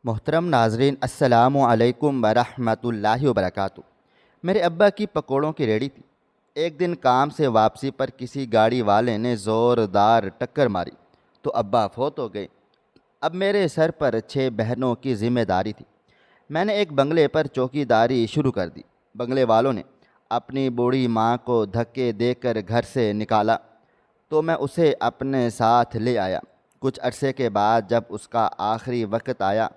محترم ناظرین، السلام علیکم ورحمۃ اللہ وبرکاتہ۔ میرے ابا کی پکوڑوں کی ریڑھی تھی۔ ایک دن کام سے واپسی پر کسی گاڑی والے نے زوردار ٹکر ماری تو ابا فوت ہو گئے۔ اب میرے سر پر 6 بہنوں کی ذمہ داری تھی۔ میں نے ایک بنگلے پر چوکی داری شروع کر دی۔ بنگلے والوں نے اپنی بوڑھی ماں کو دھکے دے کر گھر سے نکالا تو میں اسے اپنے ساتھ لے آیا۔ کچھ عرصے کے بعد جب اس کا آخری وقت آیا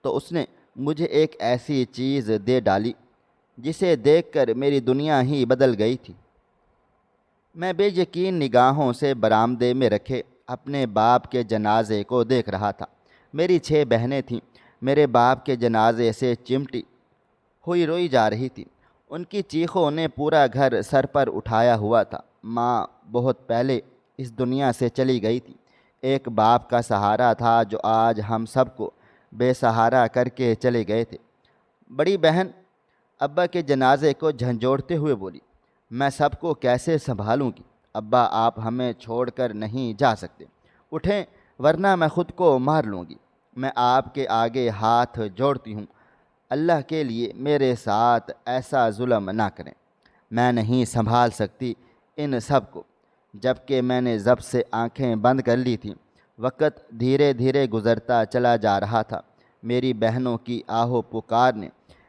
تو اس نے مجھے ایک ایسی چیز دے ڈالی جسے دیکھ کر میری دنیا ہی بدل گئی تھی۔ میں بے یقین نگاہوں سے برآمدے میں رکھے اپنے باپ کے جنازے کو دیکھ رہا تھا۔ میری 6 بہنیں تھیں، میرے باپ کے جنازے سے چمٹی ہوئی روئی جا رہی تھی۔ ان کی چیخوں نے پورا گھر سر پر اٹھایا ہوا تھا۔ ماں بہت پہلے اس دنیا سے چلی گئی تھی۔ ایک باپ کا سہارا تھا جو آج ہم سب کو بے سہارا کر کے چلے گئے تھے۔ بڑی بہن ابا کے جنازے کو جھنجھوڑتے ہوئے بولی، میں سب کو کیسے سنبھالوں گی؟ ابا، آپ ہمیں چھوڑ کر نہیں جا سکتے، اٹھیں ورنہ میں خود کو مار لوں گی۔ میں آپ کے آگے ہاتھ جوڑتی ہوں، اللہ کے لیے میرے ساتھ ایسا ظلم نہ کریں۔ میں نہیں سنبھال سکتی ان سب کو۔ جب کہ میں نے ضبط سے آنکھیں بند کر لی تھیں، وقت دھیرے دھیرے گزرتا چلا جا رہا تھا۔ میری بہنوں کی آہو پکار نے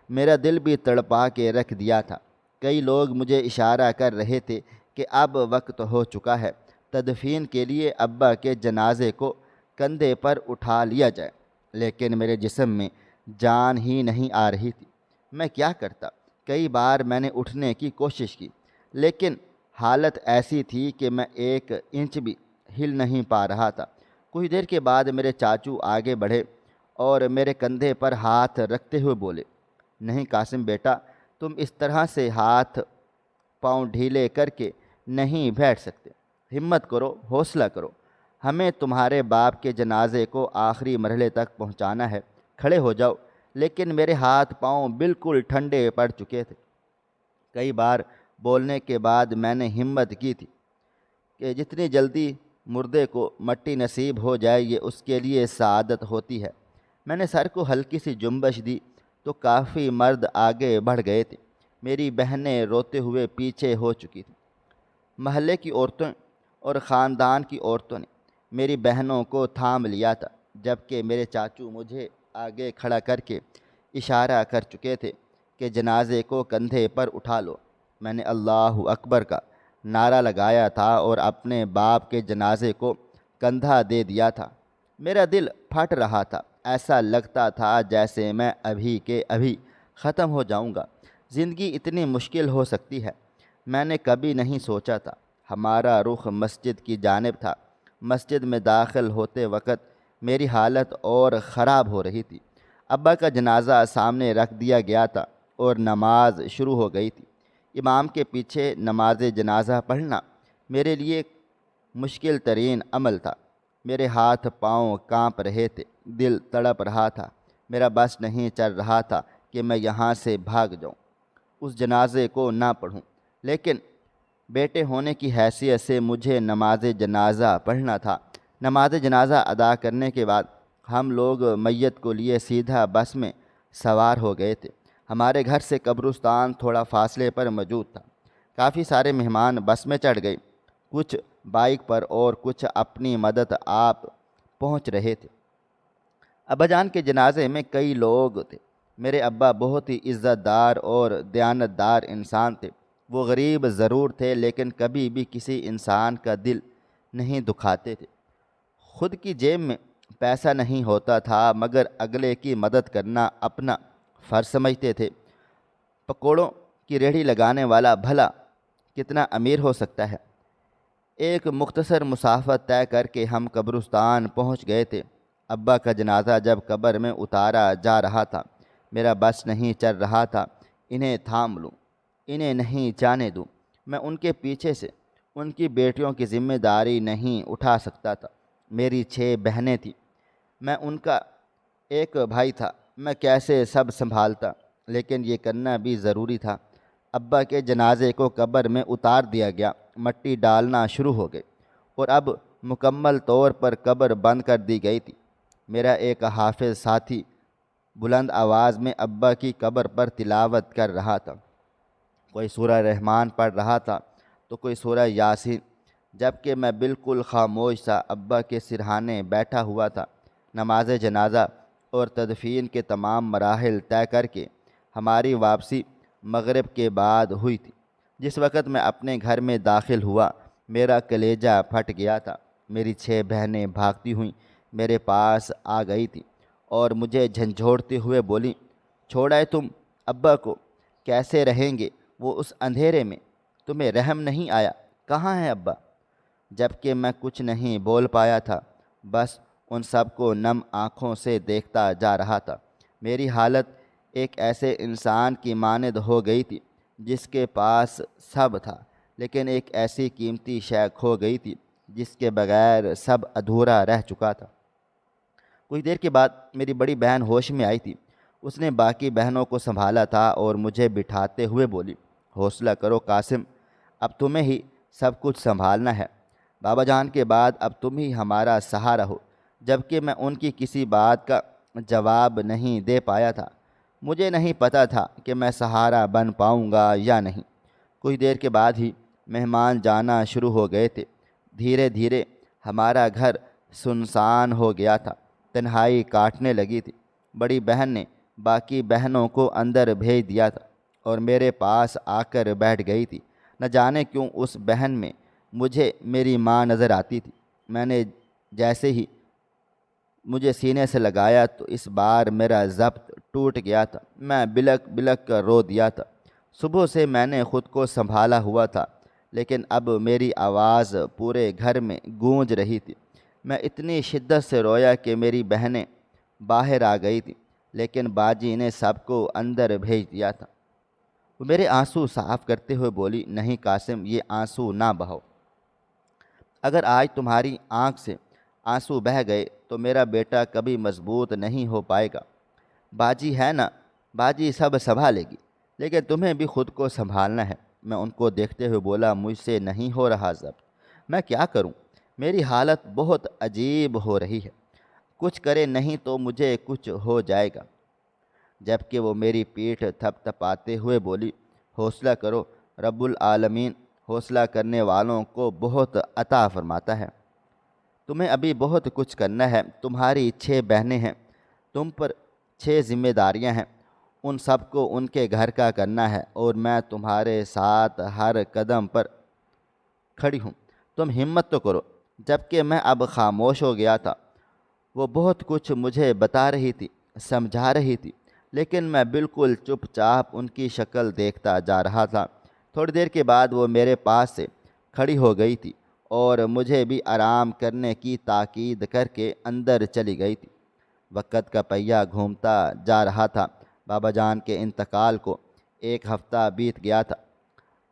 میرا دل بھی تڑپا کے رکھ دیا تھا۔ کئی لوگ مجھے اشارہ کر رہے تھے کہ اب وقت ہو چکا ہے، تدفین کے لیے ابا کے جنازے کو کندھے پر اٹھا لیا جائے، لیکن میرے جسم میں جان ہی نہیں آ رہی تھی۔ میں کیا کرتا؟ کئی بار میں نے اٹھنے کی کوشش کی، لیکن حالت ایسی تھی کہ میں 1 انچ بھی ہل نہیں پا رہا تھا۔ کچھ دیر کے بعد میرے چاچو آگے بڑھے اور میرے کندھے پر ہاتھ رکھتے ہوئے بولے، نہیں قاسم بیٹا، تم اس طرح سے ہاتھ پاؤں ڈھیلے کر کے نہیں بیٹھ سکتے۔ ہمت کرو، حوصلہ کرو، ہمیں تمہارے باپ کے جنازے کو آخری مرحلے تک پہنچانا ہے، کھڑے ہو جاؤ۔ لیکن میرے ہاتھ پاؤں بالکل ٹھنڈے پڑ چکے تھے۔ کئی بار بولنے کے بعد میں نے ہمت کی تھی کہ جتنی جلدی مردے کو مٹی نصیب ہو جائے یہ اس کے لیے سعادت ہوتی ہے۔ میں نے سر کو ہلکی سی جنبش دی تو کافی مرد آگے بڑھ گئے تھے۔ میری بہنیں روتے ہوئے پیچھے ہو چکی تھیں۔ محلے کی عورتوں اور خاندان کی عورتوں نے میری بہنوں کو تھام لیا تھا، جبکہ میرے چاچو مجھے آگے کھڑا کر کے اشارہ کر چکے تھے کہ جنازے کو کندھے پر اٹھا لو۔ میں نے اللہ اکبر کا نعرہ لگایا تھا اور اپنے باپ کے جنازے کو کندھا دے دیا تھا۔ میرا دل پھٹ رہا تھا، ایسا لگتا تھا جیسے میں ابھی کے ابھی ختم ہو جاؤں گا۔ زندگی اتنی مشکل ہو سکتی ہے، میں نے کبھی نہیں سوچا تھا۔ ہمارا رخ مسجد کی جانب تھا۔ مسجد میں داخل ہوتے وقت میری حالت اور خراب ہو رہی تھی۔ ابا کا جنازہ سامنے رکھ دیا گیا تھا اور نماز شروع ہو گئی تھی۔ امام کے پیچھے نماز جنازہ پڑھنا میرے لیے مشکل ترین عمل تھا۔ میرے ہاتھ پاؤں کانپ رہے تھے، دل تڑپ رہا تھا۔ میرا بس نہیں چل رہا تھا کہ میں یہاں سے بھاگ جاؤں، اس جنازے کو نہ پڑھوں، لیکن بیٹے ہونے کی حیثیت سے مجھے نماز جنازہ پڑھنا تھا۔ نماز جنازہ ادا کرنے کے بعد ہم لوگ میت کو لیے سیدھا بس میں سوار ہو گئے تھے۔ ہمارے گھر سے قبرستان تھوڑا فاصلے پر موجود تھا۔ کافی سارے مہمان بس میں چڑھ گئے، کچھ بائک پر اور کچھ اپنی مدد آپ پہنچ رہے تھے۔ ابا جان کے جنازے میں کئی لوگ تھے۔ میرے ابا بہت ہی عزت دار اور دیانت دار انسان تھے۔ وہ غریب ضرور تھے لیکن کبھی بھی کسی انسان کا دل نہیں دکھاتے تھے۔ خود کی جیب میں پیسہ نہیں ہوتا تھا مگر اگلے کی مدد کرنا اپنا فرض سمجھتے تھے۔ پکوڑوں کی ریڑھی لگانے والا بھلا کتنا امیر ہو سکتا ہے؟ ایک مختصر مسافت طے کر کے ہم قبرستان پہنچ گئے تھے۔ ابا کا جنازہ جب قبر میں اتارا جا رہا تھا، میرا بس نہیں چل رہا تھا۔ انہیں تھام لوں، انہیں نہیں جانے دوں۔ میں ان کے پیچھے سے ان کی بیٹیوں کی ذمہ داری نہیں اٹھا سکتا تھا۔ میری 6 بہنیں تھیں، میں ان کا ایک بھائی تھا۔ میں کیسے سب سنبھالتا، لیکن یہ کرنا بھی ضروری تھا۔ ابا کے جنازے کو قبر میں اتار دیا گیا، مٹی ڈالنا شروع ہو گئی اور اب مکمل طور پر قبر بند کر دی گئی تھی۔ میرا ایک حافظ ساتھی بلند آواز میں ابا کی قبر پر تلاوت کر رہا تھا۔ کوئی سورہ رحمان پڑھ رہا تھا تو کوئی سورہ یاسین، جبکہ میں بالکل خاموش تھا۔ ابا کے سرہانے بیٹھا ہوا تھا۔ نماز جنازہ اور تدفین کے تمام مراحل طے کر کے ہماری واپسی مغرب کے بعد ہوئی تھی۔ جس وقت میں اپنے گھر میں داخل ہوا، میرا کلیجہ پھٹ گیا تھا۔ میری 6 بہنیں بھاگتی ہوئیں میرے پاس آ گئی تھیں اور مجھے جھنجھوڑتے ہوئے بولیں، چھوڑائے تم ابا کو، کیسے رہیں گے وہ اس اندھیرے میں؟ تمہیں رحم نہیں آیا؟ کہاں ہے ابا؟ جبکہ میں کچھ نہیں بول پایا تھا، بس ان سب کو نم آنکھوں سے دیکھتا جا رہا تھا۔ میری حالت ایک ایسے انسان کی مانند ہو گئی تھی جس کے پاس سب تھا لیکن ایک ایسی قیمتی شے کھو گئی تھی جس کے بغیر سب ادھورا رہ چکا تھا۔ کچھ دیر کے بعد میری بڑی بہن ہوش میں آئی تھی۔ اس نے باقی بہنوں کو سنبھالا تھا اور مجھے بٹھاتے ہوئے بولی، حوصلہ کرو قاسم، اب تمہیں ہی سب کچھ سنبھالنا ہے۔ بابا جان کے بعد اب تم ہی ہمارا سہارا ہو۔ جبکہ میں ان کی کسی بات کا جواب نہیں دے پایا تھا۔ مجھے نہیں پتہ تھا کہ میں سہارا بن پاؤں گا یا نہیں۔ کچھ دیر کے بعد ہی مہمان جانا شروع ہو گئے تھے۔ دھیرے دھیرے ہمارا گھر سنسان ہو گیا تھا۔ تنہائی کاٹنے لگی تھی۔ بڑی بہن نے باقی بہنوں کو اندر بھیج دیا تھا اور میرے پاس آ کر بیٹھ گئی تھی۔ نہ جانے کیوں اس بہن میں مجھے میری ماں نظر آتی تھی۔ میں نے جیسے ہی مجھے سینے سے لگایا تو اس بار میرا ضبط ٹوٹ گیا تھا۔ میں بلک بلک کر رو دیا تھا۔ صبح سے میں نے خود کو سنبھالا ہوا تھا لیکن اب میری آواز پورے گھر میں گونج رہی تھی۔ میں اتنی شدت سے رویا کہ میری بہنیں باہر آ گئی تھیں لیکن باجی نے سب کو اندر بھیج دیا تھا۔ وہ میرے آنسو صاف کرتے ہوئے بولی، نہیں قاسم، یہ آنسو نہ بہو۔ اگر آج تمہاری آنکھ سے آنسو بہہ گئے تو میرا بیٹا کبھی مضبوط نہیں ہو پائے گا۔ باجی ہے نا، باجی سب سنبھالے گی، لیکن تمہیں بھی خود کو سنبھالنا ہے۔ میں ان کو دیکھتے ہوئے بولا، مجھ سے نہیں ہو رہا ضبط، میں کیا کروں؟ میری حالت بہت عجیب ہو رہی ہے، کچھ کرے نہیں تو مجھے کچھ ہو جائے گا۔ جبکہ وہ میری پیٹھ تھپ تھپاتے ہوئے بولی، حوصلہ کرو، رب العالمین حوصلہ کرنے والوں کو بہت عطا فرماتا ہے۔ تمہیں ابھی بہت کچھ کرنا ہے۔ تمہاری 6 بہنیں ہیں، تم پر 6 ذمہ داریاں ہیں، ان سب کو ان کے گھر کا کرنا ہے اور میں تمہارے ساتھ ہر قدم پر کھڑی ہوں، تم ہمت تو کرو۔ جبکہ میں اب خاموش ہو گیا تھا۔ وہ بہت کچھ مجھے بتا رہی تھی، سمجھا رہی تھی، لیکن میں بالکل چپ چاپ ان کی شکل دیکھتا جا رہا تھا۔ تھوڑی دیر کے بعد وہ میرے پاس سے کھڑی ہو گئی تھی اور مجھے بھی آرام کرنے کی تاکید کر کے اندر چلی گئی تھی۔ وقت کا پہیہ گھومتا جا رہا تھا۔ بابا جان کے انتقال کو 1 ہفتہ بیت گیا تھا۔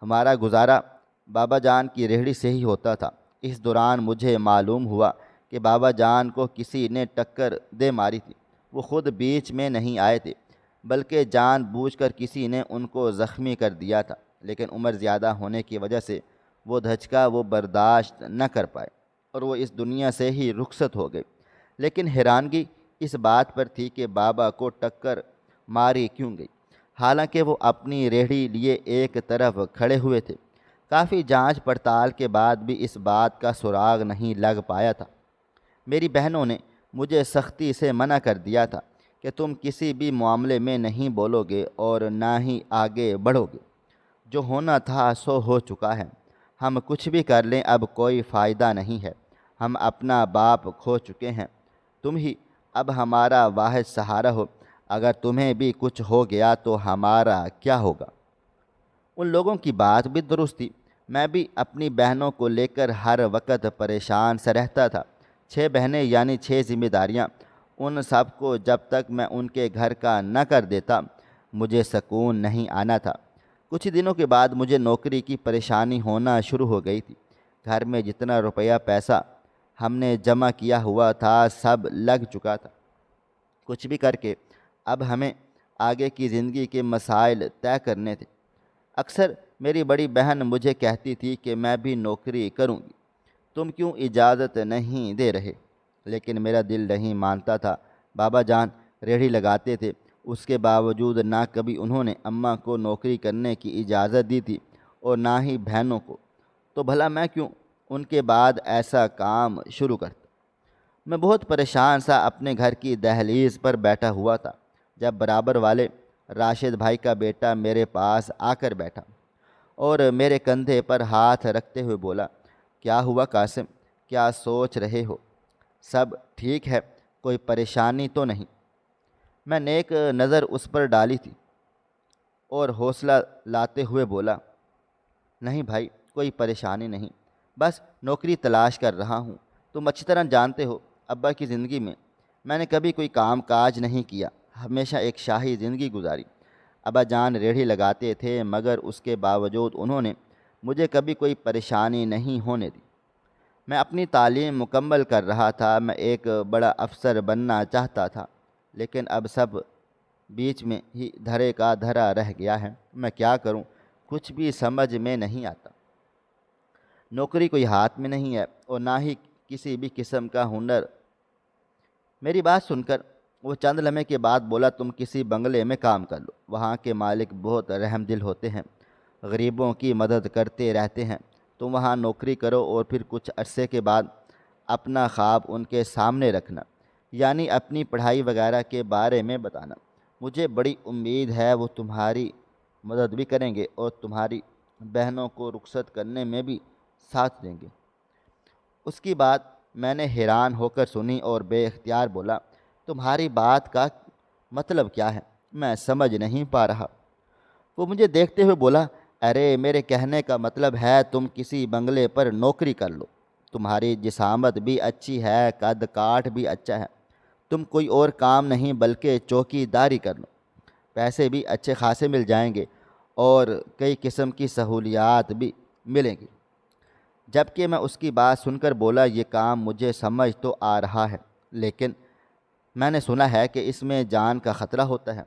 ہمارا گزارا بابا جان کی ریہڑی سے ہی ہوتا تھا۔ اس دوران مجھے معلوم ہوا کہ بابا جان کو کسی نے ٹکر دے ماری تھی۔ وہ خود بیچ میں نہیں آئے تھے بلکہ جان بوجھ کر کسی نے ان کو زخمی کر دیا تھا، لیکن عمر زیادہ ہونے کی وجہ سے وہ دھچکا وہ برداشت نہ کر پائے اور وہ اس دنیا سے ہی رخصت ہو گئے۔ لیکن حیرانگی اس بات پر تھی کہ بابا کو ٹکر ماری کیوں گئی، حالانکہ وہ اپنی ریہڑی لیے ایک طرف کھڑے ہوئے تھے۔ کافی جانچ پڑتال کے بعد بھی اس بات کا سراغ نہیں لگ پایا تھا۔ میری بہنوں نے مجھے سختی سے منع کر دیا تھا کہ تم کسی بھی معاملے میں نہیں بولو گے اور نہ ہی آگے بڑھو گے۔ جو ہونا تھا سو ہو چکا ہے، ہم کچھ بھی کر لیں اب کوئی فائدہ نہیں ہے۔ ہم اپنا باپ کھو چکے ہیں، تم ہی اب ہمارا واحد سہارا ہو۔ اگر تمہیں بھی کچھ ہو گیا تو ہمارا کیا ہوگا؟ ان لوگوں کی بات بھی درست تھی۔ میں بھی اپنی بہنوں کو لے کر ہر وقت پریشان سا رہتا تھا۔ 6 بہنیں یعنی 6 ذمہ داریاں، ان سب کو جب تک میں ان کے گھر کا نہ کر دیتا مجھے سکون نہیں آنا تھا۔ کچھ دنوں کے بعد مجھے نوکری کی پریشانی ہونا شروع ہو گئی تھی۔ گھر میں جتنا روپیہ پیسہ ہم نے جمع کیا ہوا تھا سب لگ چکا تھا۔ کچھ بھی کر کے اب ہمیں آگے کی زندگی کے مسائل طے کرنے تھے۔ اکثر میری بڑی بہن مجھے کہتی تھی کہ میں بھی نوکری کروں گی، تم کیوں اجازت نہیں دے رہے؟ لیکن میرا دل نہیں مانتا تھا۔ بابا جان ریڑھی لگاتے تھے، اس کے باوجود نہ کبھی انہوں نے اماں کو نوکری کرنے کی اجازت دی تھی اور نہ ہی بہنوں کو، تو بھلا میں کیوں ان کے بعد ایسا کام شروع کرتا؟ میں بہت پریشان سا اپنے گھر کی دہلیز پر بیٹھا ہوا تھا جب برابر والے راشد بھائی کا بیٹا میرے پاس آ کر بیٹھا اور میرے کندھے پر ہاتھ رکھتے ہوئے بولا، کیا ہوا قاسم؟ کیا سوچ رہے ہو؟ سب ٹھیک ہے؟ کوئی پریشانی تو نہیں؟ میں نے ایک نظر اس پر ڈالی تھی اور حوصلہ لاتے ہوئے بولا، نہیں بھائی، کوئی پریشانی نہیں، بس نوکری تلاش کر رہا ہوں۔ تم اچھی طرح جانتے ہو ابا کی زندگی میں نے کبھی کوئی کام کاج نہیں کیا، ہمیشہ ایک شاہی زندگی گزاری۔ ابا جان ریڑھی لگاتے تھے مگر اس کے باوجود انہوں نے مجھے کبھی کوئی پریشانی نہیں ہونے دی۔ میں اپنی تعلیم مکمل کر رہا تھا، میں ایک بڑا افسر بننا چاہتا تھا، لیکن اب سب بیچ میں ہی دھرے کا دھرا رہ گیا ہے۔ میں کیا کروں؟ کچھ بھی سمجھ میں نہیں آتا۔ نوکری کوئی ہاتھ میں نہیں ہے اور نہ ہی کسی بھی قسم کا ہنر۔ میری بات سن کر وہ چند لمحے کے بعد بولا، تم کسی بنگلے میں کام کر لو، وہاں کے مالک بہت رحم دل ہوتے ہیں، غریبوں کی مدد کرتے رہتے ہیں۔ تم وہاں نوکری کرو اور پھر کچھ عرصے کے بعد اپنا خواب ان کے سامنے رکھنا، یعنی اپنی پڑھائی وغیرہ کے بارے میں بتانا۔ مجھے بڑی امید ہے وہ تمہاری مدد بھی کریں گے اور تمہاری بہنوں کو رخصت کرنے میں بھی ساتھ دیں گے۔ اس کی بات میں نے حیران ہو کر سنی اور بے اختیار بولا، تمہاری بات کا مطلب کیا ہے؟ میں سمجھ نہیں پا رہا۔ وہ مجھے دیکھتے ہوئے بولا، ارے میرے کہنے کا مطلب ہے تم کسی بنگلے پر نوکری کر لو، تمہاری جسامت بھی اچھی ہے، قد کاٹ بھی اچھا ہے، تم کوئی اور کام نہیں بلکہ چوکی داری کر لو، پیسے بھی اچھے خاصے مل جائیں گے اور کئی قسم کی سہولیات بھی ملیں گی۔ جبکہ میں اس کی بات سن کر بولا، یہ کام مجھے سمجھ تو آ رہا ہے، لیکن میں نے سنا ہے کہ اس میں جان کا خطرہ ہوتا ہے،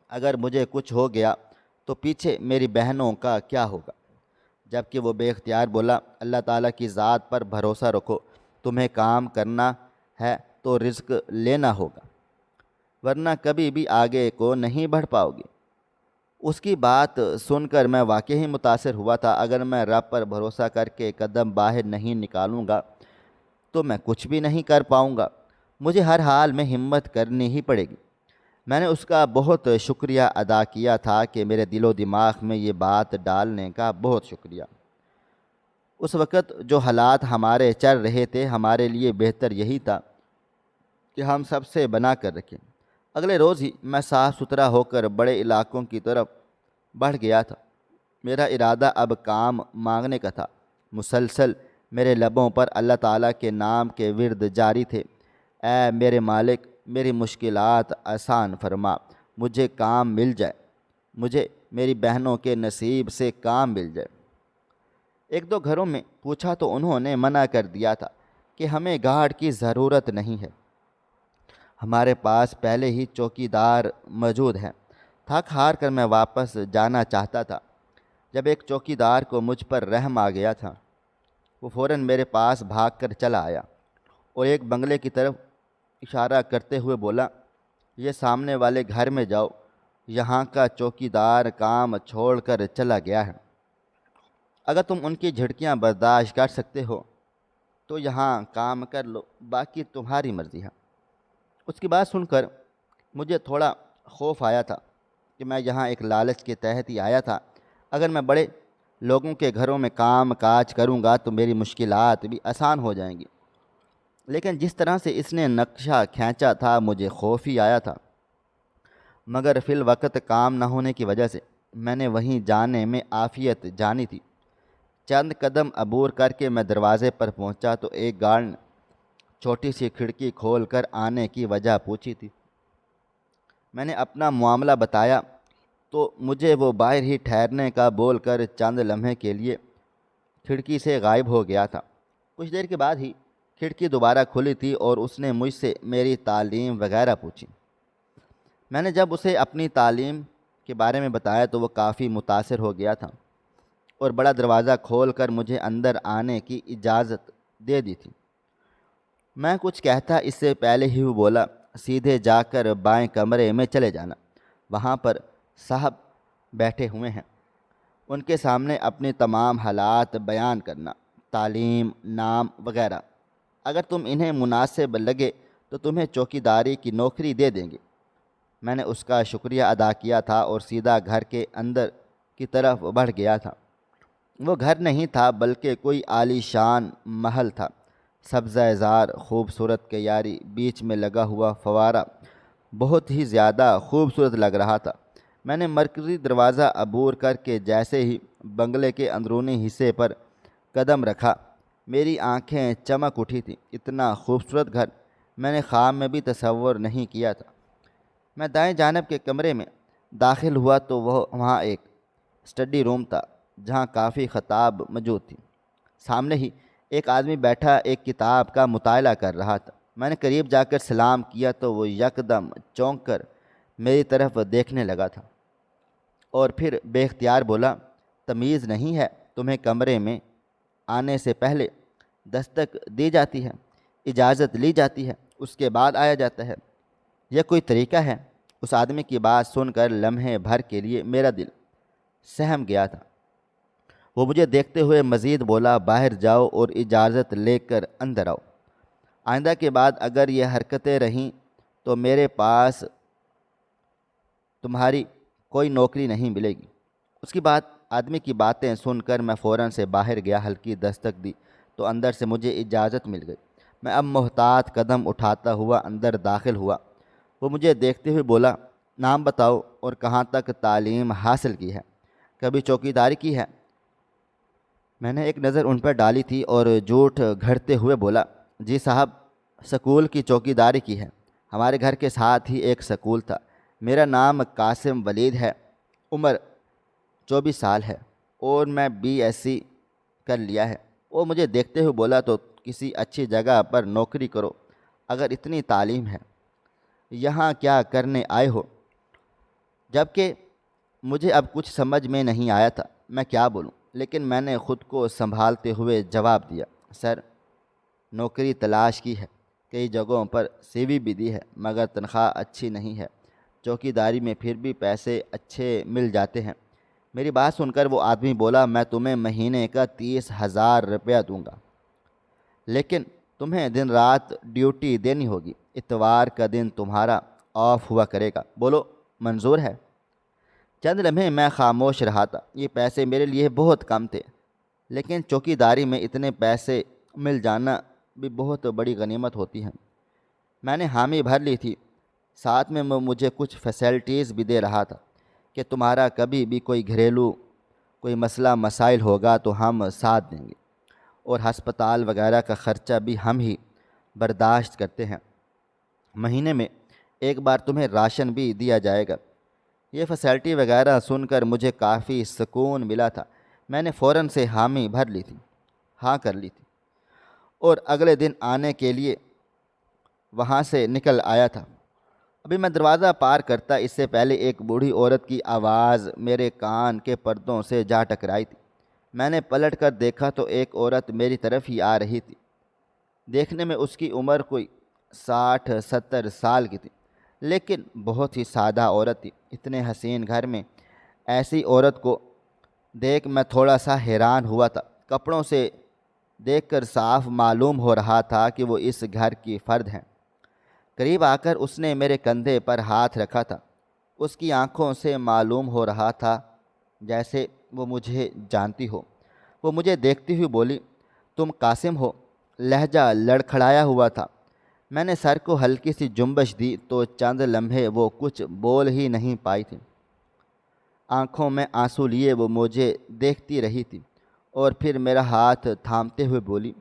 اگر مجھے کچھ ہو گیا تو پیچھے میری بہنوں کا کیا ہوگا؟ جبکہ وہ بے اختیار بولا، اللہ تعالیٰ کی ذات پر بھروسہ رکھو، تمہیں کام کرنا ہے تو رزق لینا ہوگا، ورنہ کبھی بھی آگے کو نہیں بڑھ پاؤ گی۔ اس کی بات سن کر میں واقعی متاثر ہوا تھا۔ اگر میں رب پر بھروسہ کر کے قدم باہر نہیں نکالوں گا تو میں کچھ بھی نہیں کر پاؤں گا، مجھے ہر حال میں ہمت کرنی ہی پڑے گی۔ میں نے اس کا بہت شکریہ ادا کیا تھا کہ میرے دل و دماغ میں یہ بات ڈالنے کا بہت شکریہ۔ اس وقت جو حالات ہمارے چل رہے تھے، ہمارے لیے بہتر یہی تھا کہ ہم سب سے بنا کر رکھیں۔ اگلے روز ہی میں صاف ستھرا ہو کر بڑے علاقوں کی طرف بڑھ گیا تھا۔ میرا ارادہ اب کام مانگنے کا تھا۔ مسلسل میرے لبوں پر اللہ تعالیٰ کے نام کے ورد جاری تھے، اے میرے مالک، میری مشکلات آسان فرما، مجھے کام مل جائے، مجھے میری بہنوں کے نصیب سے کام مل جائے۔ ایک دو گھروں میں پوچھا تو انہوں نے منع کر دیا تھا کہ ہمیں گارڈ کی ضرورت نہیں ہے، ہمارے پاس پہلے ہی چوکی دار موجود ہیں۔ تھک ہار کر میں واپس جانا چاہتا تھا جب ایک چوکی دار کو مجھ پر رحم آ گیا تھا۔ وہ فوراً میرے پاس بھاگ کر چلا آیا اور ایک بنگلے کی طرف اشارہ کرتے ہوئے بولا، یہ سامنے والے گھر میں جاؤ، یہاں کا چوکی دار کام چھوڑ کر چلا گیا ہے، اگر تم ان کی جھڑکیاں برداشت کر سکتے ہو تو یہاں کام کر لو، باقی تمہاری مرضی ہے۔ اس کی بات سن کر مجھے تھوڑا خوف آیا تھا کہ میں یہاں ایک لالچ کے تحت ہی آیا تھا، اگر میں بڑے لوگوں کے گھروں میں کام کاج کروں گا تو میری مشکلات بھی آسان ہو جائیں گی، لیکن جس طرح سے اس نے نقشہ کھینچا تھا مجھے خوف ہی آیا تھا۔ مگر فی الوقت کام نہ ہونے کی وجہ سے میں نے وہیں جانے میں عافیت جانی تھی۔ چند قدم عبور کر کے میں دروازے پر پہنچا تو ایک گارڈ نے چھوٹی سی کھڑکی کھول کر آنے کی وجہ پوچھی تھی۔ میں نے اپنا معاملہ بتایا تو مجھے وہ باہر ہی ٹھہرنے کا بول کر چند لمحے کے لیے کھڑکی سے غائب ہو گیا تھا۔ کچھ دیر کے بعد ہی کھڑکی دوبارہ کھلی تھی اور اس نے مجھ سے میری تعلیم وغیرہ پوچھی۔ میں نے جب اسے اپنی تعلیم کے بارے میں بتایا تو وہ کافی متاثر ہو گیا تھا اور بڑا دروازہ کھول کر مجھے اندر آنے کی اجازت دے دی تھی۔ میں کچھ کہتا اس سے پہلے ہی وہ بولا، سیدھے جا کر بائیں کمرے میں چلے جانا، وہاں پر صاحب بیٹھے ہوئے ہیں، ان کے سامنے اپنی تمام حالات بیان کرنا، تعلیم، نام وغیرہ۔ اگر تم انہیں مناسب لگے تو تمہیں چوکیداری کی نوکری دے دیں گے۔ میں نے اس کا شکریہ ادا کیا تھا اور سیدھا گھر کے اندر کی طرف بڑھ گیا تھا۔ وہ گھر نہیں تھا بلکہ کوئی عالی شان محل تھا۔ سبزہ زار، خوبصورت کیاری، بیچ میں لگا ہوا فوارہ بہت ہی زیادہ خوبصورت لگ رہا تھا۔ میں نے مرکزی دروازہ عبور کر کے جیسے ہی بنگلے کے اندرونی حصے پر قدم رکھا، میری آنکھیں چمک اٹھی تھیں۔ اتنا خوبصورت گھر میں نے خواب میں بھی تصور نہیں کیا تھا۔ میں دائیں جانب کے کمرے میں داخل ہوا تو وہاں ایک اسٹڈی روم تھا جہاں کافی خطاب موجود تھی۔ سامنے ہی ایک آدمی بیٹھا ایک کتاب کا مطالعہ کر رہا تھا۔ میں نے قریب جا کر سلام کیا تو وہ یکدم چونک کر میری طرف دیکھنے لگا تھا اور پھر بے اختیار بولا، تمیز نہیں ہے تمہیں کمرے میں آنے سے پہلے دستک دی جاتی ہے، اجازت لی جاتی ہے، اس کے بعد آیا جاتا ہے؟ یہ کوئی طریقہ ہے؟ اس آدمی کی بات سن کر لمحے بھر کے لیے میرا دل سہم گیا تھا۔ وہ مجھے دیکھتے ہوئے مزید بولا، باہر جاؤ اور اجازت لے کر اندر آؤ۔ آئندہ کے بعد اگر یہ حرکتیں رہیں تو میرے پاس تمہاری کوئی نوکری نہیں ملے گی۔ اس کی بات آدمی کی باتیں سن کر میں فوراً سے باہر گیا، ہلکی دستک دی تو اندر سے مجھے اجازت مل گئی۔ میں اب محتاط قدم اٹھاتا ہوا اندر داخل ہوا۔ وہ مجھے دیکھتے ہوئے بولا، نام بتاؤ اور کہاں تک تعلیم حاصل کی ہے؟ کبھی چوکیداری کی ہے؟ میں نے ایک نظر ان پر ڈالی تھی اور جھوٹ گھڑتے ہوئے بولا، جی صاحب، سکول کی چوکیداری کی ہے۔ ہمارے گھر کے ساتھ ہی ایک سکول تھا۔ میرا نام قاسم ولید ہے، عمر 24 سال ہے اور میں BSc کر لیا ہے۔ وہ مجھے دیکھتے ہوئے بولا، تو کسی اچھی جگہ پر نوکری کرو اگر اتنی تعلیم ہے، یہاں کیا کرنے آئے ہو؟ جبکہ مجھے اب کچھ سمجھ میں نہیں آیا تھا میں کیا بولوں، لیکن میں نے خود کو سنبھالتے ہوئے جواب دیا، سر، نوکری تلاش کی ہے، کئی جگہوں پر CV بھی دی ہے، مگر تنخواہ اچھی نہیں ہے۔ چوکیداری میں پھر بھی پیسے اچھے مل جاتے ہیں۔ میری بات سن کر وہ آدمی بولا، میں تمہیں مہینے کا 30,000 روپیہ دوں گا، لیکن تمہیں دن رات ڈیوٹی دینی ہوگی۔ اتوار کا دن تمہارا آف ہوا کرے گا۔ بولو، منظور ہے؟ چند لمحے میں خاموش رہا تھا۔ یہ پیسے میرے لیے بہت کم تھے، لیکن چوکیداری میں اتنے پیسے مل جانا بھی بہت بڑی غنیمت ہوتی ہے۔ میں نے حامی بھر لی تھی، ساتھ میں وہ مجھے کچھ فیسلٹیز بھی دے رہا تھا کہ تمہارا کبھی بھی کوئی گھریلو کوئی مسئلہ مسائل ہوگا تو ہم ساتھ دیں گے، اور ہسپتال وغیرہ کا خرچہ بھی ہم ہی برداشت کرتے ہیں۔ مہینے میں ایک بار تمہیں راشن بھی دیا جائے گا۔ یہ فیسلٹی وغیرہ سن کر مجھے کافی سکون ملا تھا۔ میں نے فوراً سے حامی بھر لی تھی، ہاں کر لی تھی، اور اگلے دن آنے کے لیے وہاں سے نکل آیا تھا۔ ابھی میں دروازہ پار کرتا اس سے پہلے ایک بوڑھی عورت کی آواز میرے کان کے پردوں سے جا ٹکرائی تھی۔ میں نے پلٹ کر دیکھا تو ایک عورت میری طرف ہی آ رہی تھی۔ دیکھنے میں اس کی عمر کوئی 60-70 سال کی تھی، لیکن بہت ہی سادہ عورت تھی۔ اتنے حسین گھر میں ایسی عورت کو دیکھ میں تھوڑا سا حیران ہوا تھا۔ کپڑوں سے دیکھ کر صاف معلوم ہو رہا تھا کہ وہ اس گھر کی فرد ہیں۔ قریب آ کر اس نے میرے کندھے پر ہاتھ رکھا تھا۔ اس کی آنکھوں سے معلوم ہو رہا تھا جیسے وہ مجھے جانتی ہو۔ وہ مجھے دیکھتی ہوئی بولی، تم قاسم ہو؟ لہجہ لڑکھڑایا ہوا تھا۔ میں نے سر کو ہلکی سی جنبش دی تو چند لمحے وہ کچھ بول ہی نہیں پائی تھی۔ آنکھوں میں آنسو لیے وہ مجھے دیکھتی رہی تھی اور پھر میرا ہاتھ تھامتے ہوئے بولی،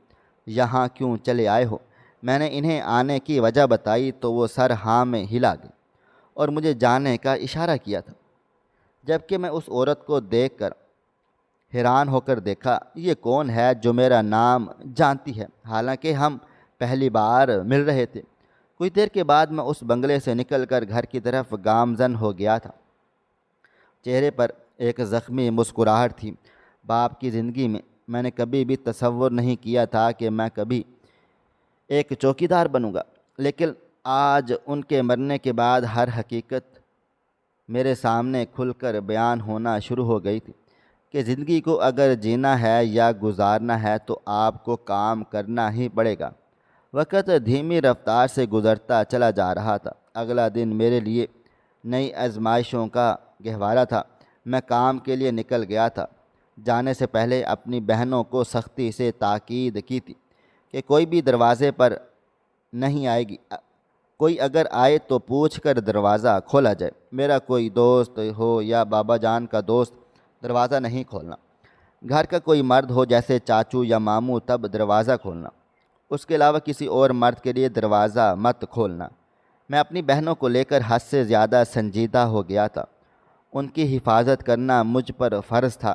یہاں کیوں چلے آئے ہو؟ میں نے انہیں آنے کی وجہ بتائی تو وہ سر ہاں میں ہلا دی اور مجھے جانے کا اشارہ کیا تھا، جبکہ میں اس عورت کو دیکھ کر حیران ہو کر دیکھا، یہ کون ہے جو میرا نام جانتی ہے، حالانکہ ہم پہلی بار مل رہے تھے۔ کچھ دیر کے بعد میں اس بنگلے سے نکل کر گھر کی طرف گامزن ہو گیا تھا۔ چہرے پر ایک زخمی مسکراہٹ تھی۔ باپ کی زندگی میں نے کبھی بھی تصور نہیں کیا تھا کہ میں کبھی ایک چوکیدار بنوں گا، لیکن آج ان کے مرنے کے بعد ہر حقیقت میرے سامنے کھل کر بیان ہونا شروع ہو گئی تھی کہ زندگی کو اگر جینا ہے یا گزارنا ہے تو آپ کو کام کرنا ہی پڑے گا۔ وقت دھیمی رفتار سے گزرتا چلا جا رہا تھا۔ اگلا دن میرے لیے نئی آزمائشوں کا گہوارہ تھا۔ میں کام کے لیے نکل گیا تھا۔ جانے سے پہلے اپنی بہنوں کو سختی سے تاکید کی تھی کہ کوئی بھی دروازے پر نہیں آئے گی، کوئی اگر آئے تو پوچھ کر دروازہ کھولا جائے۔ میرا کوئی دوست ہو یا بابا جان کا دوست، دروازہ نہیں کھولنا۔ گھر کا کوئی مرد ہو جیسے چاچو یا ماموں، تب دروازہ کھولنا۔ اس کے علاوہ کسی اور مرد کے لیے دروازہ مت کھولنا۔ میں اپنی بہنوں کو لے کر حد سے زیادہ سنجیدہ ہو گیا تھا۔ ان کی حفاظت کرنا مجھ پر فرض تھا۔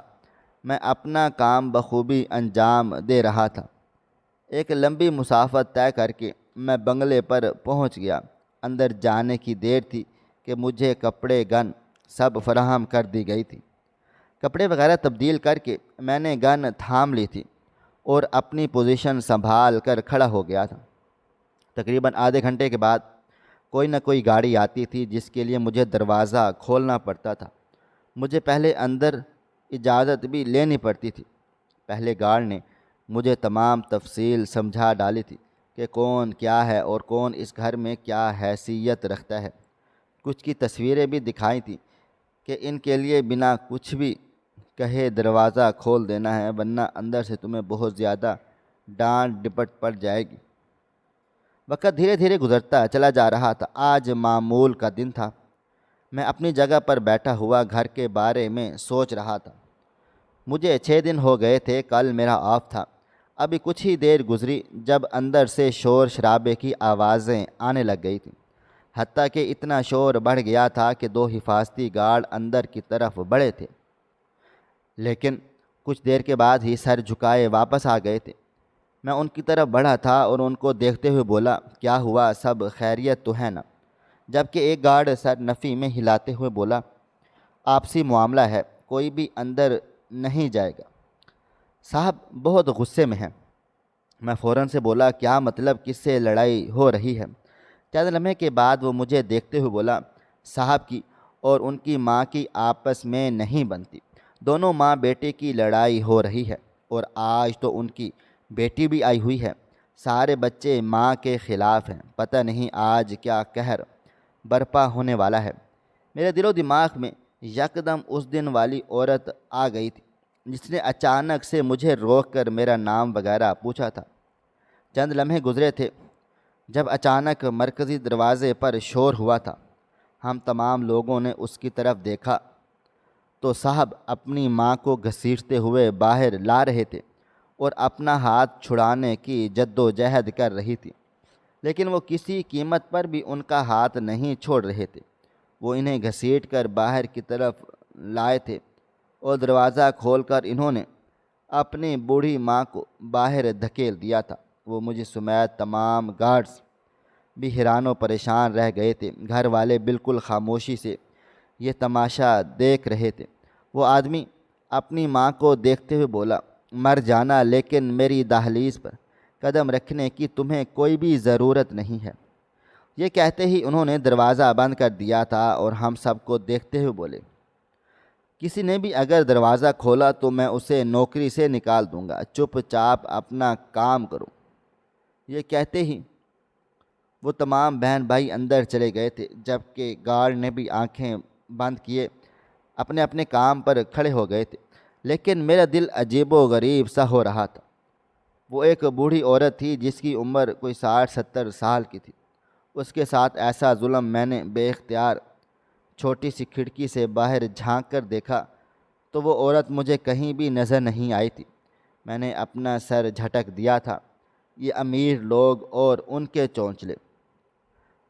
میں اپنا کام بخوبی انجام دے رہا تھا۔ ایک لمبی مسافت طے کر کے میں بنگلے پر پہنچ گیا۔ اندر جانے کی دیر تھی کہ مجھے کپڑے گن سب فراہم کر دی گئی تھی۔ کپڑے وغیرہ تبدیل کر کے میں نے گن تھام لی تھی اور اپنی پوزیشن سنبھال کر کھڑا ہو گیا تھا۔ تقریباً آدھے گھنٹے کے بعد کوئی نہ کوئی گاڑی آتی تھی جس کے لیے مجھے دروازہ کھولنا پڑتا تھا۔ مجھے پہلے اندر اجازت بھی لینی پڑتی تھی۔ پہلے گارڈ نے مجھے تمام تفصیل سمجھا ڈالی تھی کہ کون کیا ہے اور کون اس گھر میں کیا حیثیت رکھتا ہے۔ کچھ کی تصویریں بھی دکھائی تھیں کہ ان کے لیے بنا کچھ بھی کہے دروازہ کھول دینا ہے، ورنہ اندر سے تمہیں بہت زیادہ ڈانٹ ڈپٹ پڑ جائے گی۔ وقت دھیرے دھیرے گزرتا چلا جا رہا تھا۔ آج معمول کا دن تھا۔ میں اپنی جگہ پر بیٹھا ہوا گھر کے بارے میں سوچ رہا تھا۔ مجھے 6 دن ہو گئے تھے، کل میرا آف تھا۔ ابھی کچھ ہی دیر گزری جب اندر سے شور شرابے کی آوازیں آنے لگ گئی تھیں، حتیٰ کہ اتنا شور بڑھ گیا تھا کہ 2 حفاظتی گارڈ اندر کی طرف بڑھے تھے، لیکن کچھ دیر کے بعد ہی سر جھکائے واپس آ گئے تھے۔ میں ان کی طرف بڑھا تھا اور ان کو دیکھتے ہوئے بولا، کیا ہوا، سب خیریت تو ہے نا؟ جبکہ ایک گارڈ سر نفی میں ہلاتے ہوئے بولا، آپسی معاملہ ہے، کوئی بھی اندر نہیں جائے گا، صاحب بہت غصے میں ہیں۔ میں فوراً سے بولا، کیا مطلب، کس سے لڑائی ہو رہی ہے؟ چند لمحے کے بعد وہ مجھے دیکھتے ہوئے بولا، صاحب کی اور ان کی ماں کی آپس میں نہیں بنتی، دونوں ماں بیٹے کی لڑائی ہو رہی ہے، اور آج تو ان کی بیٹی بھی آئی ہوئی ہے۔ سارے بچے ماں کے خلاف ہیں، پتہ نہیں آج کیا قہر برپا ہونے والا ہے۔ میرے دل و دماغ میں یکدم اس دن والی عورت آ گئی تھی جس نے اچانک سے مجھے روک کر میرا نام وغیرہ پوچھا تھا۔ چند لمحے گزرے تھے جب اچانک مرکزی دروازے پر شور ہوا تھا۔ ہم تمام لوگوں نے اس کی طرف دیکھا تو صاحب اپنی ماں کو گھسیٹتے ہوئے باہر لا رہے تھے اور اپنا ہاتھ چھڑانے کی جد و جہد کر رہی تھی، لیکن وہ کسی قیمت پر بھی ان کا ہاتھ نہیں چھوڑ رہے تھے۔ وہ انہیں گھسیٹ کر باہر کی طرف لائے تھے اور دروازہ کھول کر انہوں نے اپنی بوڑھی ماں کو باہر دھکیل دیا تھا۔ وہ مجھے سمیت تمام گارڈز بھی حیران و پریشان رہ گئے تھے۔ گھر والے بالکل خاموشی سے یہ تماشا دیکھ رہے تھے۔ وہ آدمی اپنی ماں کو دیکھتے ہوئے بولا، مر جانا، لیکن میری دہلیز پر قدم رکھنے کی تمہیں کوئی بھی ضرورت نہیں ہے۔ یہ کہتے ہی انہوں نے دروازہ بند کر دیا تھا اور ہم سب کو دیکھتے ہوئے بولے، کسی نے بھی اگر دروازہ کھولا تو میں اسے نوکری سے نکال دوں گا، چپ چاپ اپنا کام کرو۔ یہ کہتے ہی وہ تمام بہن بھائی اندر چلے گئے تھے، جبکہ گارڈ نے بھی آنکھیں بند کیے اپنے اپنے کام پر کھڑے ہو گئے تھے، لیکن میرا دل عجیب و غریب سا ہو رہا تھا۔ وہ ایک بوڑھی عورت تھی جس کی عمر کوئی 60-70 سال کی تھی۔ اس کے ساتھ ایسا ظلم میں نے بے اختیار چھوٹی سی کھڑکی سے باہر جھانک کر دیکھا تو وہ عورت مجھے کہیں بھی نظر نہیں آئی تھی۔ میں نے اپنا سر جھٹک دیا تھا۔ یہ امیر لوگ اور ان کے چونچلے،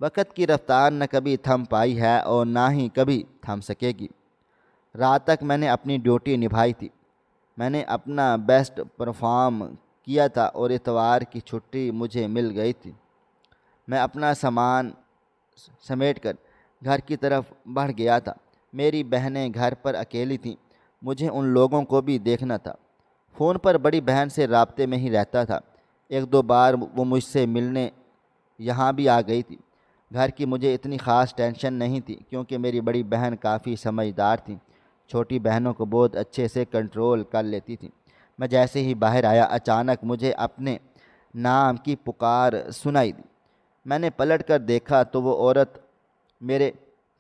وقت کی رفتار نہ کبھی تھم پائی ہے اور نہ ہی کبھی تھم سکے گی۔ رات تک میں نے اپنی ڈیوٹی نبھائی تھی، میں نے اپنا بیسٹ پرفارم کیا تھا اور اتوار کی چھٹی مجھے مل گئی تھی۔ میں اپنا سامان سمیٹ کر گھر کی طرف بڑھ گیا تھا۔ میری بہنیں گھر پر اکیلی تھیں، مجھے ان لوگوں کو بھی دیکھنا تھا۔ فون پر بڑی بہن سے رابطے میں ہی رہتا تھا، 1-2 بار وہ مجھ سے ملنے یہاں بھی آ گئی تھی۔ گھر کی مجھے اتنی خاص ٹینشن نہیں تھی کیونکہ میری بڑی بہن کافی سمجھدار تھی، چھوٹی بہنوں کو بہت اچھے سے کنٹرول کر لیتی تھی۔ میں جیسے ہی باہر آیا اچانک مجھے اپنے نام کی پکار سنائی دی۔ میں نے پلٹ کر دیکھا تو وہ عورت میرے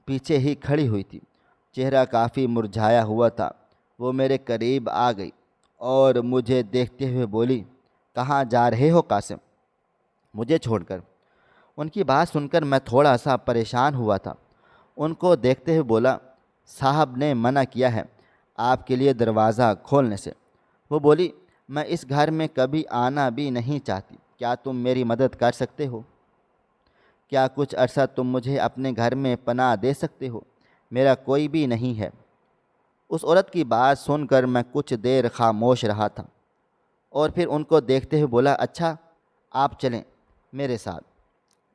پیچھے ہی کھڑی ہوئی تھی، چہرہ کافی مرجھایا ہوا تھا۔ وہ میرے قریب آ گئی اور مجھے دیکھتے ہوئے بولی، کہاں جا رہے ہو قاسم؟ مجھے چھوڑ کر؟ ان کی بات سن کر میں تھوڑا سا پریشان ہوا تھا۔ ان کو دیکھتے ہوئے بولا، صاحب نے منع کیا ہے آپ کے لیے دروازہ کھولنے سے۔ وہ بولی، میں اس گھر میں کبھی آنا بھی نہیں چاہتی، کیا تم میری مدد کر سکتے ہو؟ کیا کچھ عرصہ تم مجھے اپنے گھر میں پناہ دے سکتے ہو؟ میرا کوئی بھی نہیں ہے۔ اس عورت کی بات سن کر میں کچھ دیر خاموش رہا تھا اور پھر ان کو دیکھتے ہوئے بولا، اچھا آپ چلیں میرے ساتھ۔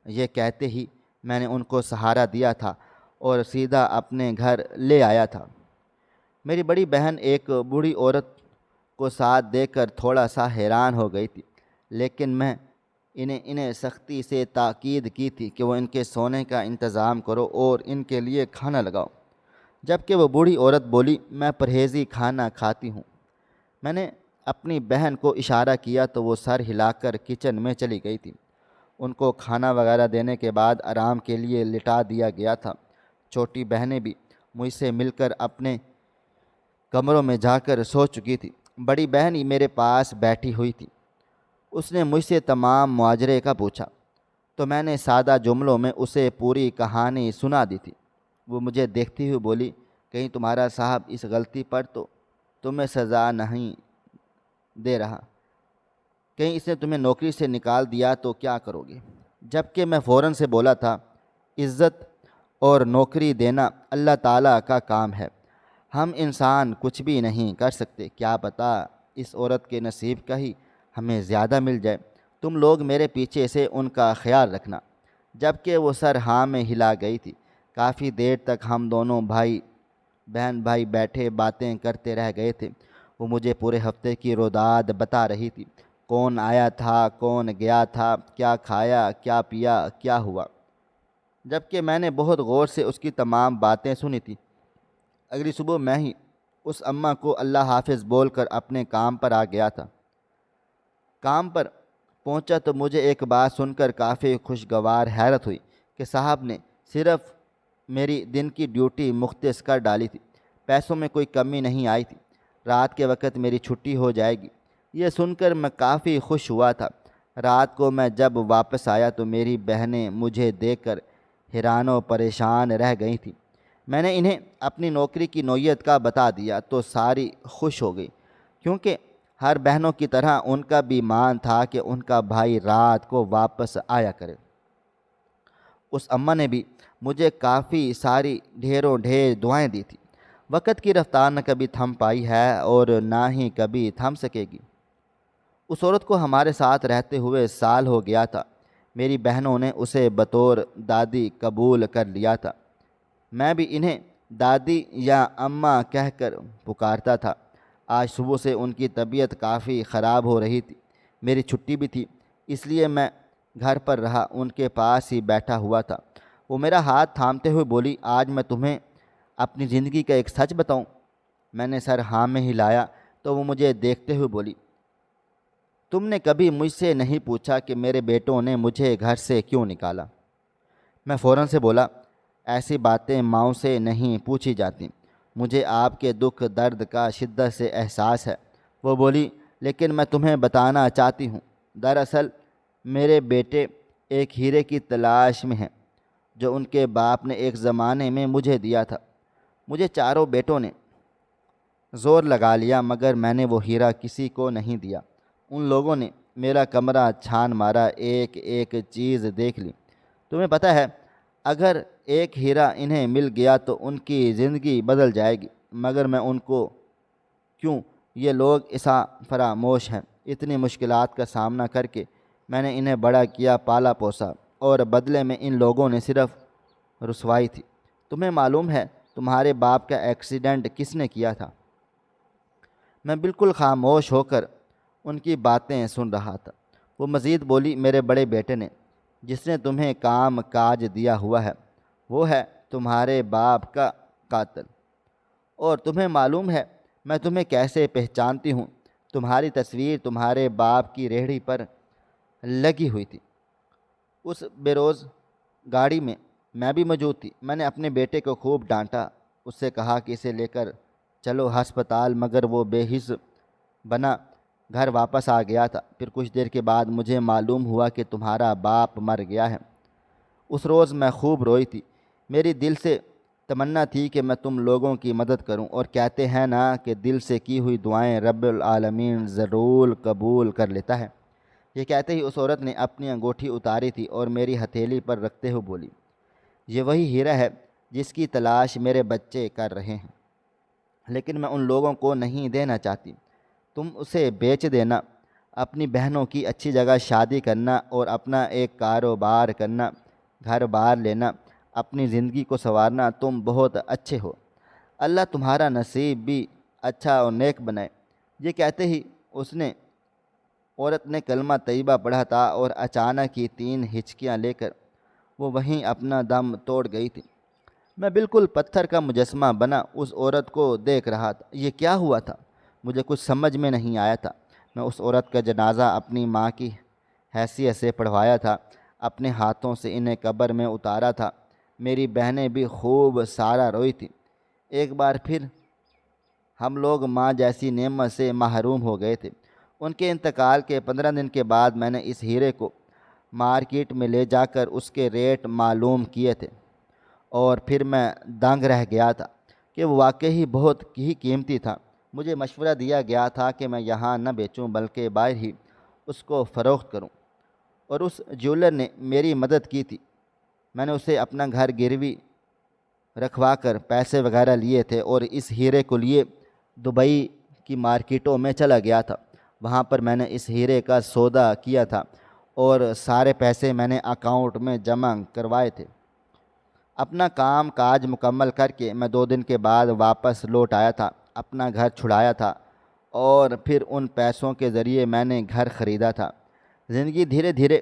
یہ کہتے ہی میں نے ان کو سہارا دیا تھا اور سیدھا اپنے گھر لے آیا تھا۔ میری بڑی بہن ایک بوڑھی عورت کو ساتھ دیکھ کر تھوڑا سا حیران ہو گئی تھی، لیکن میں انہیں سختی سے تاکید کی تھی کہ وہ ان کے سونے کا انتظام کرو اور ان کے لیے کھانا لگاؤ۔ جبکہ وہ بوڑھی عورت بولی، میں پرہیزی کھانا کھاتی ہوں۔ میں نے اپنی بہن کو اشارہ کیا تو وہ سر ہلا کر کچن میں چلی گئی تھی۔ ان کو کھانا وغیرہ دینے کے بعد آرام کے لیے لٹا دیا گیا تھا۔ چھوٹی بہنیں بھی مجھ سے مل کر اپنے کمروں میں جا کر سو چکی تھی۔ بڑی بہن ہی میرے پاس بیٹھی ہوئی تھی۔ اس نے مجھ سے تمام ماجرے کا پوچھا تو میں نے سادہ جملوں میں اسے پوری کہانی سنا دی تھی۔ وہ مجھے دیکھتی ہوئی بولی، کہیں تمہارا صاحب اس غلطی پر تو تمہیں سزا نہیں دے رہا؟ کہیں اس نے تمہیں نوکری سے نکال دیا تو کیا کرو گے؟ جبکہ میں فوراً سے بولا تھا، عزت اور نوکری دینا اللہ تعالیٰ کا کام ہے، ہم انسان کچھ بھی نہیں کر سکتے، کیا پتہ اس عورت کے نصیب کا ہی ہمیں زیادہ مل جائے۔ تم لوگ میرے پیچھے سے ان کا خیال رکھنا۔ جبکہ وہ سر ہاں میں ہلا گئی تھی۔ کافی دیر تک ہم دونوں بہن بھائی بیٹھے باتیں کرتے رہ گئے تھے۔ وہ مجھے پورے ہفتے کی روداد بتا رہی تھی، کون آیا تھا، کون گیا تھا، کیا کھایا، کیا پیا، کیا ہوا۔ جبکہ میں نے بہت غور سے اس کی تمام باتیں سنی تھی۔ اگلی صبح میں ہی اس اماں کو اللہ حافظ بول کر اپنے کام پر آ گیا تھا۔ کام پر پہنچا تو مجھے ایک بات سن کر کافی خوشگوار حیرت ہوئی کہ صاحب نے صرف میری دن کی ڈیوٹی مختص کر ڈالی تھی، پیسوں میں کوئی کمی نہیں آئی تھی۔ رات کے وقت میری چھٹی ہو جائے گی، یہ سن کر میں کافی خوش ہوا تھا۔ رات کو میں جب واپس آیا تو میری بہنیں مجھے دیکھ کر حیران و پریشان رہ گئی تھیں۔ میں نے انہیں اپنی نوکری کی نوعیت کا بتا دیا تو ساری خوش ہو گئی، کیونکہ ہر بہنوں کی طرح ان کا بھی مان تھا کہ ان کا بھائی رات کو واپس آیا کرے۔ اس اماں نے بھی مجھے کافی ساری ڈھیروں ڈھیر دعائیں دی تھیں۔ وقت کی رفتار نہ کبھی تھم پائی ہے اور نہ ہی کبھی تھم سکے گی۔ اس عورت کو ہمارے ساتھ رہتے ہوئے سال ہو گیا تھا۔ میری بہنوں نے اسے بطور دادی قبول کر لیا تھا۔ میں بھی انہیں دادی یا اماں کہہ کر پکارتا تھا۔ آج صبح سے ان کی طبیعت کافی خراب ہو رہی تھی۔ میری چھٹی بھی تھی، اس لیے میں گھر پر رہا، ان کے پاس ہی بیٹھا ہوا تھا۔ وہ میرا ہاتھ تھامتے ہوئے بولی، آج میں تمہیں اپنی زندگی کا ایک سچ بتاؤں؟ میں نے سر ہاں میں ہلایا تو وہ مجھے دیکھتے ہوئے بولی، تم نے کبھی مجھ سے نہیں پوچھا کہ میرے بیٹوں نے مجھے گھر سے کیوں نکالا؟ میں فوراً سے بولا، ایسی باتیں ماؤں سے نہیں پوچھی جاتی، مجھے آپ کے دکھ درد کا شدت سے احساس ہے۔ وہ بولی، لیکن میں تمہیں بتانا چاہتی ہوں، دراصل میرے بیٹے ایک ہیرے کی تلاش میں ہیں جو ان کے باپ نے ایک زمانے میں مجھے دیا تھا۔ مجھے چاروں بیٹوں نے زور لگا لیا مگر میں نے وہ ہیرا کسی کو نہیں دیا۔ ان لوگوں نے میرا کمرہ چھان مارا، ایک ایک چیز دیکھ لی۔ تمہیں پتہ ہے اگر ایک ہیرا انہیں مل گیا تو ان کی زندگی بدل جائے گی، مگر میں ان کو کیوں، یہ لوگ ایسا فراموش ہیں۔ اتنی مشکلات کا سامنا کر کے میں نے انہیں بڑا کیا، پالا پوسا، اور بدلے میں ان لوگوں نے صرف رسوائی تھی۔ تمہیں معلوم ہے تمہارے باپ کا ایکسیڈنٹ کس نے کیا تھا؟ میں بالکل خاموش ہو کر ان کی باتیں سن رہا تھا۔ وہ مزید بولی، میرے بڑے بیٹے نے۔ جس نے تمہیں کام کاج دیا ہوا ہے وہ ہے تمہارے باپ کا قاتل، اور تمہیں معلوم ہے میں تمہیں کیسے پہچانتی ہوں؟ تمہاری تصویر تمہارے باپ کی ریہڑی پر لگی ہوئی تھی۔ اس بے روز گاڑی میں بھی موجود تھی۔ میں نے اپنے بیٹے کو خوب ڈانٹا، اس سے کہا کہ اسے لے کر چلو ہسپتال، مگر وہ بے حس بنا گھر واپس آ گیا تھا۔ پھر کچھ دیر کے بعد مجھے معلوم ہوا کہ تمہارا باپ مر گیا ہے۔ اس روز میں خوب روئی تھی۔ میری دل سے تمنا تھی کہ میں تم لوگوں کی مدد کروں، اور کہتے ہیں نا کہ دل سے کی ہوئی دعائیں رب العالمین ضرور قبول کر لیتا ہے۔ یہ کہتے ہی اس عورت نے اپنی انگوٹھی اتاری تھی اور میری ہتھیلی پر رکھتے ہوئے بولی، یہ وہی ہیرا ہے جس کی تلاش میرے بچے کر رہے ہیں، لیکن میں ان لوگوں کو نہیں دینا چاہتی۔ تم اسے بیچ دینا، اپنی بہنوں کی اچھی جگہ شادی کرنا اور اپنا ایک کاروبار کرنا، گھر بار لینا، اپنی زندگی کو سنوارنا۔ تم بہت اچھے ہو، اللہ تمہارا نصیب بھی اچھا اور نیک بنائے۔ یہ کہتے ہی اس نے عورت نے کلمہ طیبہ پڑھا تھا اور اچانک ہی 3 ہچکیاں لے کر وہ وہیں اپنا دم توڑ گئی تھی۔ میں بالکل پتھر کا مجسمہ بنا اس عورت کو دیکھ رہا تھا۔ یہ کیا ہوا تھا؟ مجھے کچھ سمجھ میں نہیں آیا تھا۔ میں اس عورت کا جنازہ اپنی ماں کی حیثیت سے پڑھوایا تھا، اپنے ہاتھوں سے انہیں قبر میں اتارا تھا۔ میری بہنیں بھی خوب سارا روئی تھیں۔ ایک بار پھر ہم لوگ ماں جیسی نعمت سے محروم ہو گئے تھے۔ ان کے انتقال کے 15 دن کے بعد میں نے اس ہیرے کو مارکیٹ میں لے جا کر اس کے ریٹ معلوم کیے تھے، اور پھر میں دنگ رہ گیا تھا کہ وہ واقعی بہت ہی قیمتی تھا۔ مجھے مشورہ دیا گیا تھا کہ میں یہاں نہ بیچوں بلکہ باہر ہی اس کو فروخت کروں، اور اس جیولر نے میری مدد کی تھی۔ میں نے اسے اپنا گھر گروی رکھوا کر پیسے وغیرہ لیے تھے اور اس ہیرے کو لیے دبئی کی مارکیٹوں میں چلا گیا تھا۔ وہاں پر میں نے اس ہیرے کا سودا کیا تھا اور سارے پیسے میں نے اکاؤنٹ میں جمع کروائے تھے۔ اپنا کام کاج مکمل کر کے میں 2 دن کے بعد واپس لوٹ آیا تھا، اپنا گھر چھڑایا تھا، اور پھر ان پیسوں کے ذریعے میں نے گھر خریدا تھا۔ زندگی دھیرے دھیرے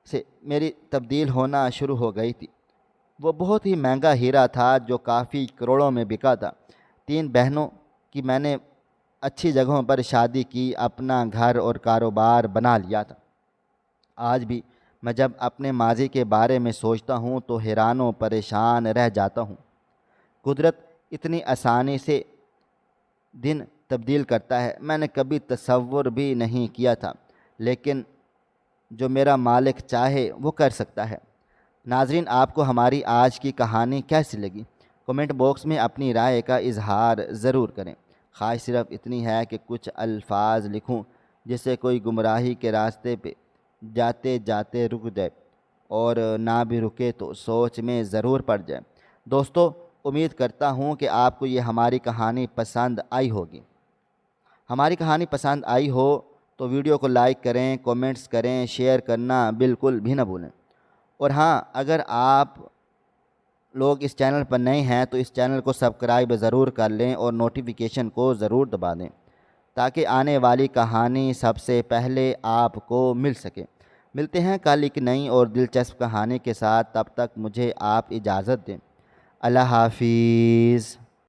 سے میری تبدیل ہونا شروع ہو گئی تھی۔ وہ بہت ہی مہنگا ہیرا تھا جو کافی کروڑوں میں بکا تھا۔ 3 بہنوں کی میں نے اچھی جگہوں پر شادی کی، اپنا گھر اور کاروبار بنا لیا تھا۔ آج بھی میں جب اپنے ماضی کے بارے میں سوچتا ہوں تو حیران و پریشان رہ جاتا ہوں۔ قدرت اتنی آسانی سے دن تبدیل کرتا ہے، میں نے کبھی تصور بھی نہیں کیا تھا، لیکن جو میرا مالک چاہے وہ کر سکتا ہے۔ ناظرین، آپ کو ہماری آج کی کہانی کیسی لگی؟ کمنٹ باکس میں اپنی رائے کا اظہار ضرور کریں۔ خواہش صرف اتنی ہے کہ کچھ الفاظ لکھوں جس سے کوئی گمراہی کے راستے پہ جاتے جاتے رک جائے، اور نہ بھی رکے تو سوچ میں ضرور پڑ جائے۔ دوستو، امید کرتا ہوں کہ آپ کو یہ ہماری کہانی پسند آئی ہوگی۔ ہماری کہانی پسند آئی ہو تو ویڈیو کو لائک کریں، کومنٹس کریں، شیئر کرنا بالکل بھی نہ بھولیں۔ اور ہاں، اگر آپ لوگ اس چینل پر نئے ہیں تو اس چینل کو سبسکرائب ضرور کر لیں اور نوٹیفیکیشن کو ضرور دبا دیں تاکہ آنے والی کہانی سب سے پہلے آپ کو مل سکے۔ ملتے ہیں کل ایک نئی اور دلچسپ کہانی کے ساتھ، تب تک مجھے آپ اجازت دیں۔ اللہ حافظ۔